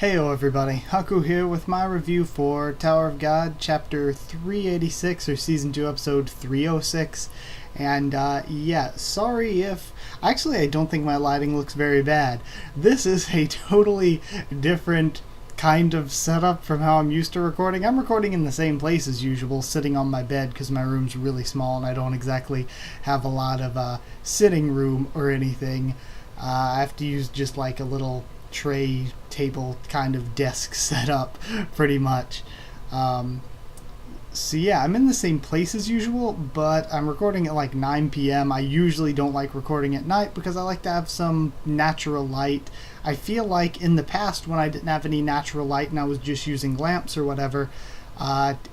Heyo everybody, Haku here with my review for Tower of God, Chapter 386, or Season 2, Episode 306. And yeah, sorry if... Actually, I don't think my lighting looks very bad. This is a totally different kind of setup from how I'm used to recording. I'm recording in the same place as usual, sitting on my bed because my room's really small and I don't exactly have a lot of sitting room or anything. I have to use just like a little tray table kind of desk setup pretty much. So yeah, I'm in the same place as usual, but I'm recording at like 9 p.m. I usually don't like recording at night because I like to have some natural light. I feel like in the past when I didn't have any natural light and I was just using lamps or whatever,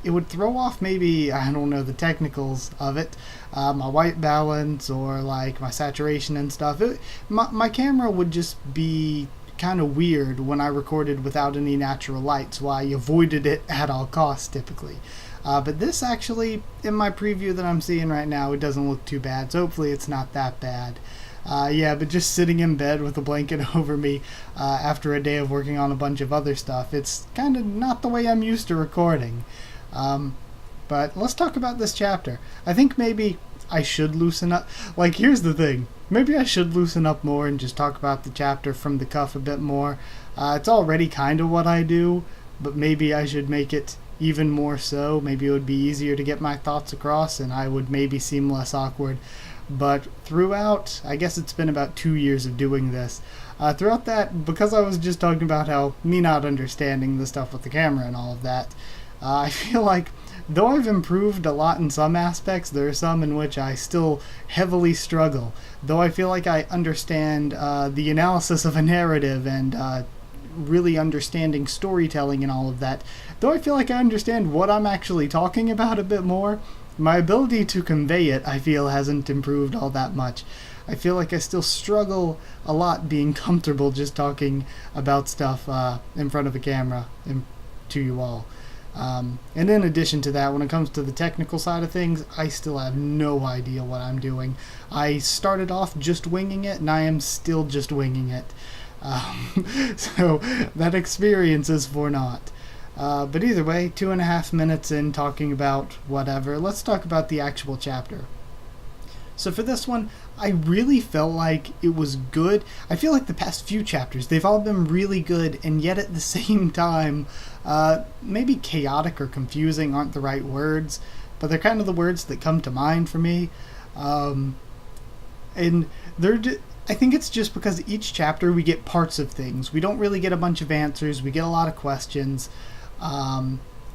it would throw off maybe, I don't know the technicals of it, my white balance or like my saturation and stuff. My camera would just be kind of weird when I recorded without any natural light, so I avoided it at all costs typically. But this actually, in my preview that I'm seeing right now, it doesn't look too bad, so hopefully it's not that bad. Yeah, but just sitting in bed with a blanket over me after a day of working on a bunch of other stuff, it's kind of not the way I'm used to recording. But let's talk about this chapter. I think maybe I should loosen up. Like, here's the thing. Maybe I should loosen up more and just talk about the chapter from the cuff a bit more. It's already kind of what I do, but maybe I should make it even more so. Maybe it would be easier to get my thoughts across and I would maybe seem less awkward. But throughout, I guess it's been about 2 years of doing this. Throughout that, because I was just talking about how me not understanding the stuff with the camera and all of that, I feel like though I've improved a lot in some aspects, there are some in which I still heavily struggle. Though I feel like I understand the analysis of a narrative and really understanding storytelling and all of that, though I feel like I understand what I'm actually talking about a bit more, my ability to convey it, I feel, hasn't improved all that much. I feel like I still struggle a lot being comfortable just talking about stuff in front of a camera and to you all. And in addition to that, when it comes to the technical side of things, I still have no idea what I'm doing. I started off just winging it, and I am still just winging it. So that experience is for naught. But either way, 2.5 minutes in talking about whatever, let's talk about the actual chapter. So for this one, I really felt like it was good. I feel like the past few chapters, they've all been really good, and yet at the same time, maybe chaotic or confusing aren't the right words, but they're kind of the words that come to mind for me. And I think it's just because each chapter we get parts of things. We don't really get a bunch of answers. We get a lot of questions.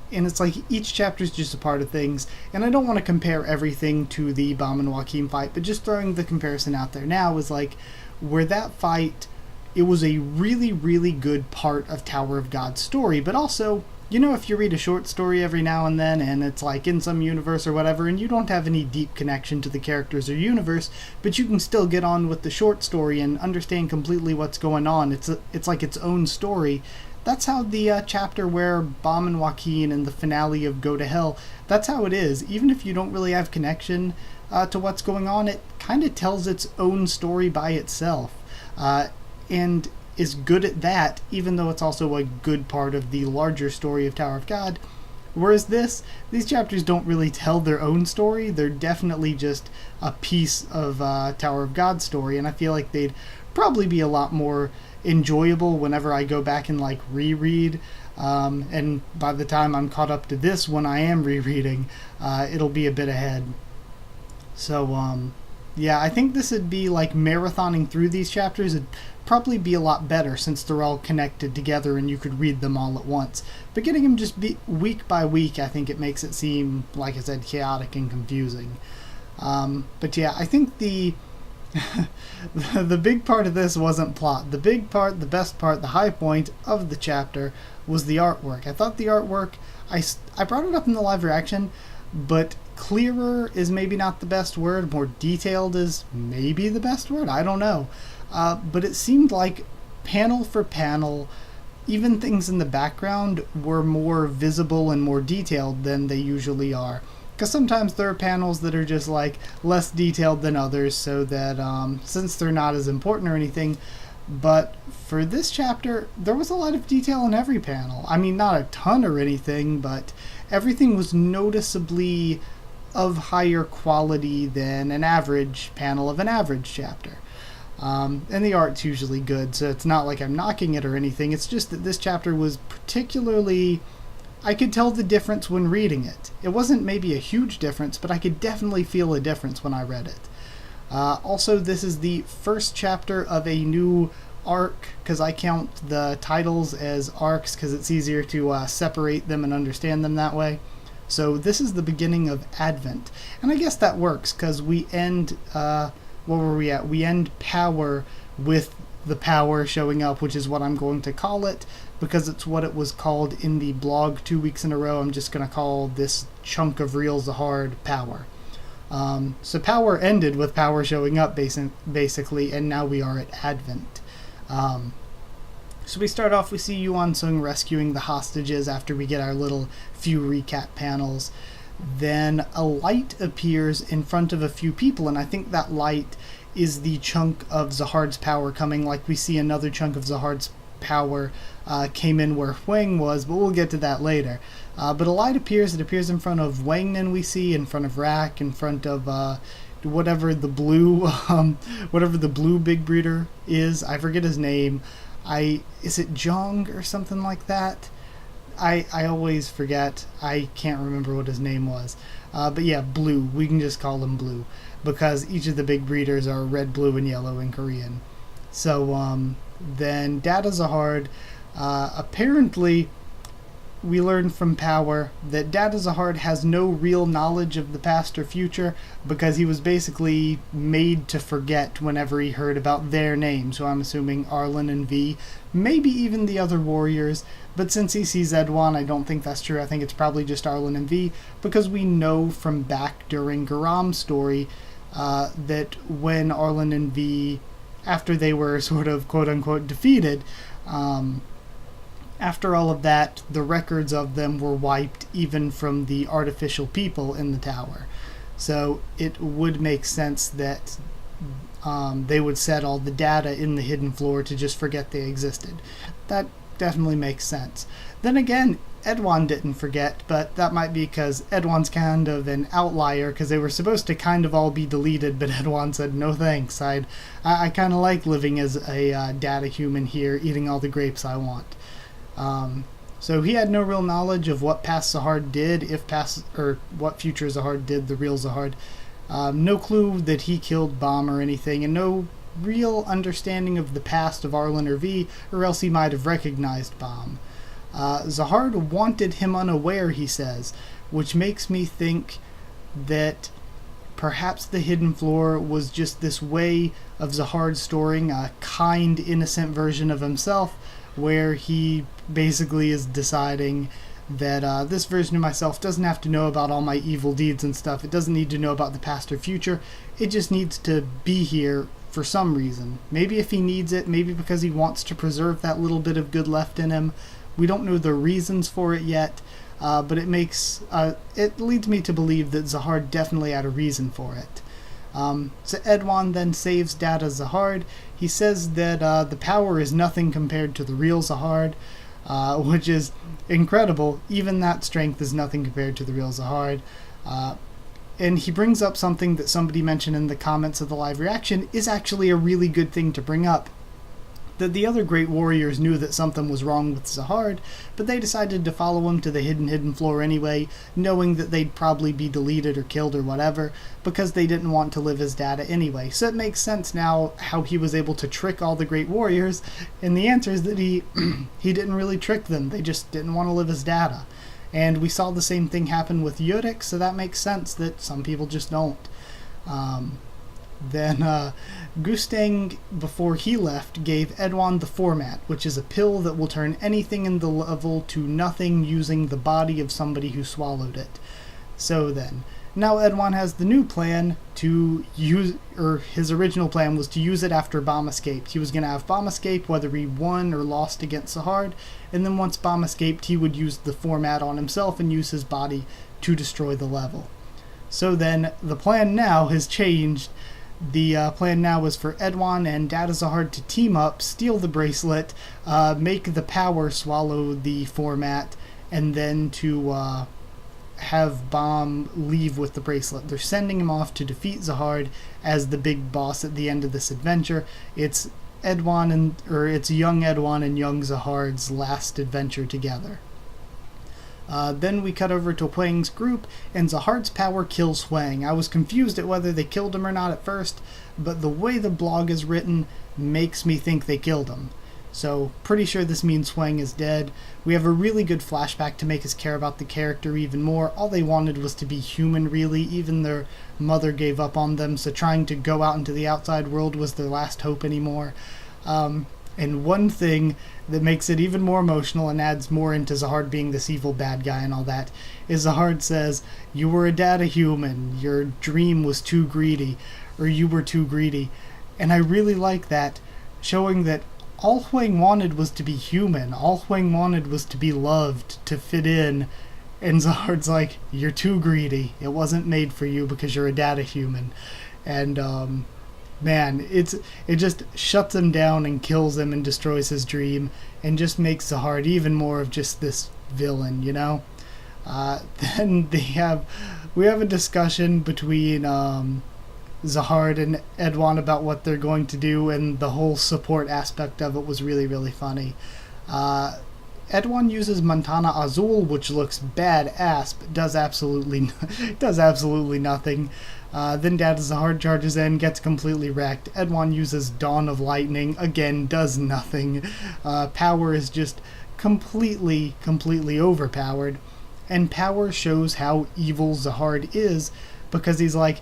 And it's like each chapter is just a part of things. And I don't want to compare everything to the Baam and Joaquin fight, but just throwing the comparison out there now is like where that fight, it was a really, really good part of Tower of God's story. But also, you know, if you read a short story every now and then and it's like in some universe or whatever and you don't have any deep connection to the characters or universe, but you can still get on with the short story and understand completely what's going on. It's like its own story. That's how the chapter where Baam and Joaquin and the finale of Go to Hell, that's how it is. Even if you don't really have connection to what's going on, it kind of tells its own story by itself. And is good at that, even though it's also a good part of the larger story of Tower of God. Whereas these chapters don't really tell their own story. They're definitely just a piece of Tower of God's story, and I feel like they'd probably be a lot more enjoyable whenever I go back and like reread. And by the time I'm caught up to this, when I am rereading, it'll be a bit ahead. So yeah, I think this would be like marathoning through these chapters. It'd probably be a lot better since they're all connected together and you could read them all at once. But getting them just week by week, I think it makes it seem, like I said, chaotic and confusing. But yeah, I think the big part of this wasn't plot. The big part, the best part, the high point of the chapter was the artwork. I thought the artwork, I brought it up in the live reaction, but clearer is maybe not the best word. More detailed is maybe the best word. I don't know. But it seemed like panel for panel, even things in the background were more visible and more detailed than they usually are. Because sometimes there are panels that are just like less detailed than others, so that since they're not as important or anything, But for this chapter, there was a lot of detail in every panel. I mean, not a ton or anything, but everything was noticeably of higher quality than an average panel of an average chapter. And the art's usually good, so it's not like I'm knocking it or anything. It's just that this chapter was particularly... I could tell the difference when reading it. It wasn't maybe a huge difference, but I could definitely feel a difference when I read it. Also, this is the first chapter of a new arc, because I count the titles as arcs because it's easier to separate them and understand them that way. So this is the beginning of Advent. And I guess that works, because we end... what were we at? We end Power with the Power showing up, which is what I'm going to call it, because it's what it was called in the blog 2 weeks in a row. I'm just going to call this chunk of Real Zahard Power. So Power ended with Power showing up, basically, and now we are at Advent. So we start off, we see Yuan Sung rescuing the hostages after we get our little few recap panels. Then a light appears in front of a few people, and I think that light is the chunk of Zahard's power coming, like we see another chunk of Zahard's power came in where Huang was, but we'll get to that later. But a light appears. It appears in front of Wang Nin, we see, in front of Rak, in front of whatever the blue big breeder is. I forget his name. Is it Zhong or something like that? I always forget. I can't remember what his name was. But yeah, Blue. We can just call him Blue, because each of the big breeders are red, blue, and yellow in Korean. So then Dada Zahard, apparently we learned from Power that Dada Zahard has no real knowledge of the past or future, because he was basically made to forget whenever he heard about their names. So I'm assuming Arlen and V, maybe even the other warriors, but since he sees Edwan, I don't think that's true. I think it's probably just Arlen and V, because we know from back during Garam's story that when Arlen and V, after they were sort of quote-unquote defeated, after all of that, the records of them were wiped even from the artificial people in the tower. So it would make sense that they would set all the data in the hidden floor to just forget they existed. That definitely makes sense. Then again, Edwan didn't forget, but that might be because Edwan's kind of an outlier, because they were supposed to kind of all be deleted, but Edwan said, no thanks, I kind of like living as a data human here, eating all the grapes I want. So he had no real knowledge of what past Zahard did, or what future Zahard did, the real Zahard. No clue that he killed Baam or anything, and no real understanding of the past of Arlen or V, or else he might have recognized Baam. Zahard wanted him unaware, he says, which makes me think that perhaps the hidden floor was just this way of Zahard storing a kind, innocent version of himself, where he basically is deciding that this version of myself doesn't have to know about all my evil deeds and stuff. It doesn't need to know about the past or future. It just needs to be here for some reason. Maybe if he needs it, maybe because he wants to preserve that little bit of good left in him. We don't know the reasons for it yet, but it leads me to believe that Zahard definitely had a reason for it. So Edwan then saves Dada Zahard. He says that the power is nothing compared to the real Zahard, which is incredible. Even that strength is nothing compared to the real Zahard. And he brings up something that somebody mentioned in the comments of the live reaction is actually a really good thing to bring up. That the other great warriors knew that something was wrong with Zahard, but they decided to follow him to the hidden floor anyway, knowing that they'd probably be deleted or killed or whatever, because they didn't want to live as data anyway. So it makes sense now how he was able to trick all the great warriors, and the answer is that he didn't really trick them, they just didn't want to live as data. And we saw the same thing happen with Yurik, so that makes sense that some people just don't. Then Gustang, before he left, gave Edwan the format, which is a pill that will turn anything in the level to nothing using the body of somebody who swallowed it. So then, now Edwan has the new plan to use, or his original plan was to use it after Baam escaped. He was going to have Baam escape whether he won or lost against Zahard, and then once Baam escaped, he would use the format on himself and use his body to destroy the level. So then, the plan now has changed. The plan now is for Edwan and Data Zahard to team up, steal the bracelet, make the power swallow the format, and then to have Baam leave with the bracelet. They're sending him off to defeat Zahard as the big boss at the end of this adventure. It's it's young Edwan and young Zahard's last adventure together. Then we cut over to Huang's group, and Zahard's power kills Huang. I was confused at whether they killed him or not at first, but the way the blog is written makes me think they killed him. So, pretty sure this means Huang is dead. We have a really good flashback to make us care about the character even more. All they wanted was to be human, really. Even their mother gave up on them, so trying to go out into the outside world was their last hope anymore. And one thing that makes it even more emotional and adds more into Zahard being this evil bad guy and all that is Zahard says, "You were a data human, your dream was too greedy," or "you were too greedy." And I really like that, showing that all Huang wanted was to be human. All Huang wanted was to be loved, to fit in. And Zahard's like, "You're too greedy. It wasn't made for you because you're a data human." And man, it just shuts him down and kills him and destroys his dream and just makes Zahard even more of just this villain, you know? Then we have a discussion between Zahard and Edwan about what they're going to do, and the whole support aspect of it was really, really funny. Edwan uses Montana Azul, which looks badass, but does absolutely nothing. Then Data Zahard charges in, gets completely wrecked. Edwan uses Dawn of Lightning, again, does nothing. Power is just completely overpowered. And Power shows how evil Zahard is, because he's like,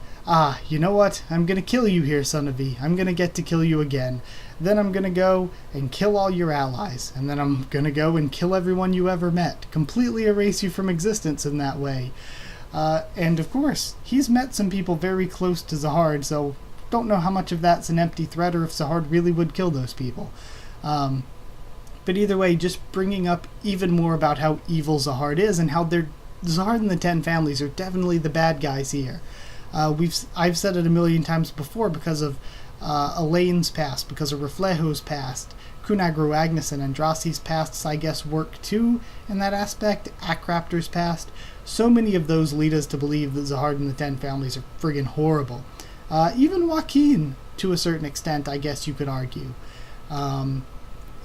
you know what? I'm gonna kill you here, son of V. I'm gonna get to kill you again. Then I'm gonna go and kill all your allies. And then I'm gonna go and kill everyone you ever met. Completely erase you from existence in that way. And of course, he's met some people very close to Zahard, so don't know how much of that's an empty threat or if Zahard really would kill those people. But either way, just bringing up even more about how evil Zahard is and how Zahard and the Ten Families are definitely the bad guys here. I've said it a million times before because of Elaine's past, because of Reflejo's past, Kunagro Agnes and Andrasi's pasts, I guess, work too in that aspect, Akraptor's past. So many of those lead us to believe that Zahard and the Ten Families are friggin' horrible. Even Joaquin, to a certain extent, I guess you could argue.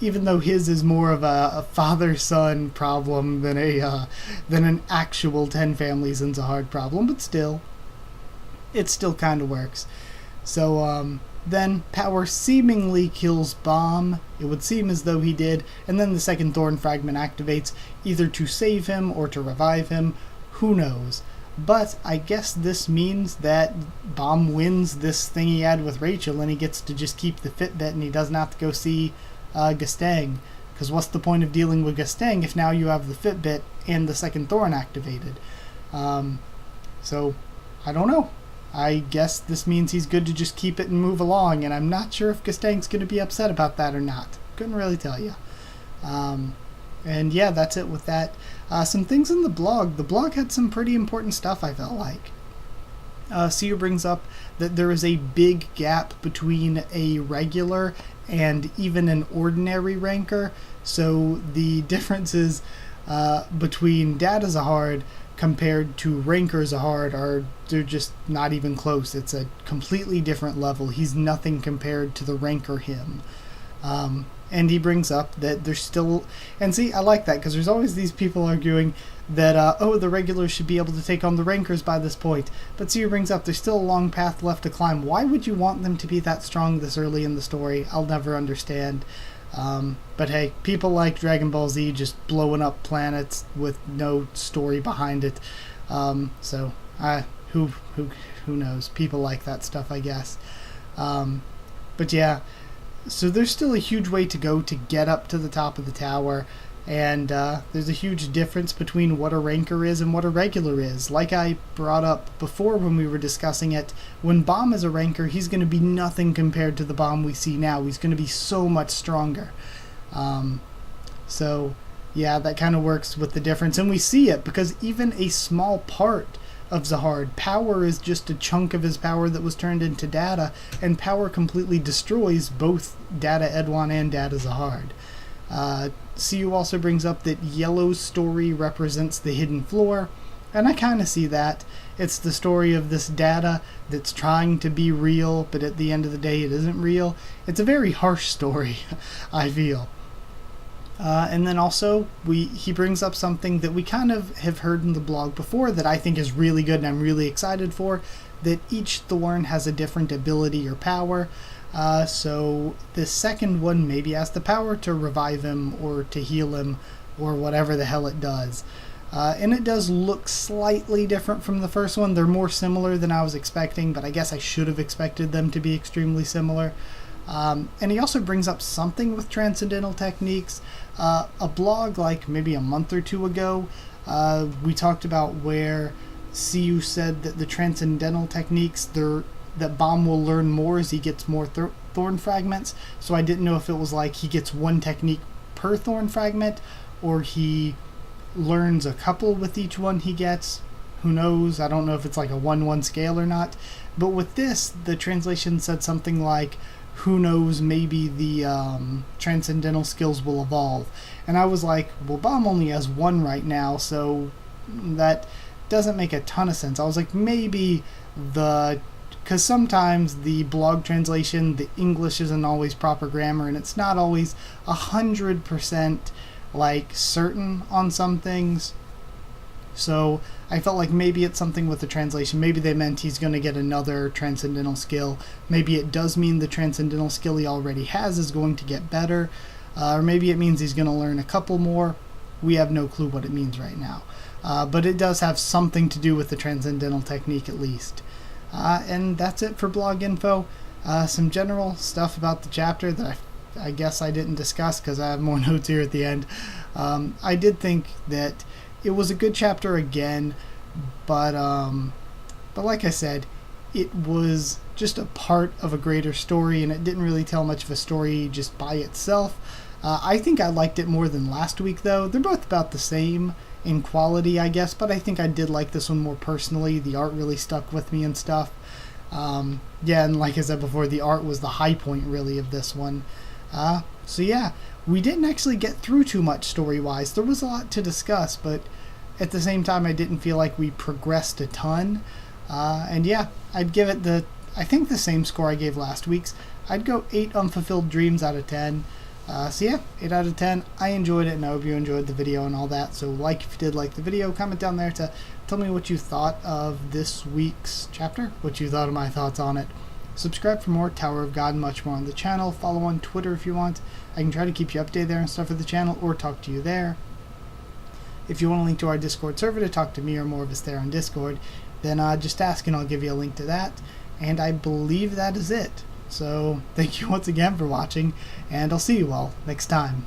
Even though his is more of a father-son problem than an actual Ten Families and Zahard problem, but still, it still kind of works. So, then Power seemingly kills Baam. It would seem as though he did, and then the second Thorn fragment activates, either to save him or to revive him. Who knows? But I guess this means that Baam wins this thing he had with Rachel, and he gets to just keep the Fitbit, and he doesn't have to go see Gastang. Because what's the point of dealing with Gastang if now you have the Fitbit and the second Thorn activated? So, I don't know. I guess this means he's good to just keep it and move along, and I'm not sure if Gastang's going to be upset about that or not. Couldn't really tell you. And yeah, that's it with that. Some things in the blog. The blog had some pretty important stuff, I felt like. Sia brings up that there is a big gap between a regular and even an ordinary ranker. So the differences between Data Zahard compared to Ranker Zahard they're just not even close. It's a completely different level. He's nothing compared to the Ranker him. And he brings up that there's still... And see, I like that, because there's always these people arguing that, the regulars should be able to take on the Rankers by this point. But Sia brings up there's still a long path left to climb. Why would you want them to be that strong this early in the story? I'll never understand. But hey, people like Dragon Ball Z just blowing up planets with no story behind it. So, who knows? People like that stuff, I guess. But yeah... So there's still a huge way to go to get up to the top of the tower, and there's a huge difference between what a ranker is and what a regular is. Like I brought up before when we were discussing it, when Baam is a ranker, he's going to be nothing compared to the Baam we see now. He's going to be so much stronger. So yeah, that kind of works with the difference, and we see it because even a small part of Zahard. Power is just a chunk of his power that was turned into data, and power completely destroys both Data Edwan and Data Zahard. CU also brings up that Yellow's story represents the hidden floor, and I kind of see that. It's the story of this data that's trying to be real, but at the end of the day it isn't real. It's a very harsh story, I feel. And then also, he brings up something that we kind of have heard in the blog before that I think is really good and I'm really excited for, that each Thorn has a different ability or power. So the second one maybe has the power to revive him or to heal him or whatever the hell it does. And it does look slightly different from the first one. They're more similar than I was expecting, but I guess I should have expected them to be extremely similar. And he also brings up something with transcendental techniques. A blog like maybe a month or two ago, we talked about where CU said that the transcendental techniques, that Baam will learn more as he gets more thorn fragments. So I didn't know if it was like he gets one technique per thorn fragment, or he learns a couple with each one he gets. Who knows? I don't know if it's like a 1-1 scale or not. But with this, the translation said something like, who knows, maybe the transcendental skills will evolve. And I was like, well, Baam only has one right now, so that doesn't make a ton of sense. I was like, maybe because sometimes the blog translation, the English isn't always proper grammar, and it's not always 100% like certain on some things. So I felt like maybe it's something with the translation. Maybe they meant he's going to get another transcendental skill. Maybe it does mean the transcendental skill he already has is going to get better. Or maybe it means he's going to learn a couple more. We have no clue what it means right now. But it does have something to do with the transcendental technique at least. And that's it for blog info. Some general stuff about the chapter that I guess I didn't discuss because I have more notes here at the end. I did think that it was a good chapter again, but like I said, it was just a part of a greater story, and it didn't really tell much of a story just by itself. I think I liked it more than last week, though. They're both about the same in quality, I guess, but I think I did like this one more personally. The art really stuck with me and stuff. Yeah, and like I said before, the art was the high point, really, of this one. So yeah, we didn't actually get through too much story-wise. There was a lot to discuss, but at the same time, I didn't feel like we progressed a ton. And yeah, I'd give it I think the same score I gave last week's. I'd go 8 unfulfilled dreams out of 10. So yeah, 8 out of 10. I enjoyed it, and I hope you enjoyed the video and all that. So if you did like the video, comment down there to tell me what you thought of this week's chapter, what you thought of my thoughts on it. Subscribe for more Tower of God and much more on the channel. Follow on Twitter if you want. I can try to keep you updated there and stuff for the channel, or talk to you there. If you want a link to our Discord server to talk to me or more of us there on Discord, then just ask and I'll give you a link to that. And I believe that is it. So thank you once again for watching, and I'll see you all next time.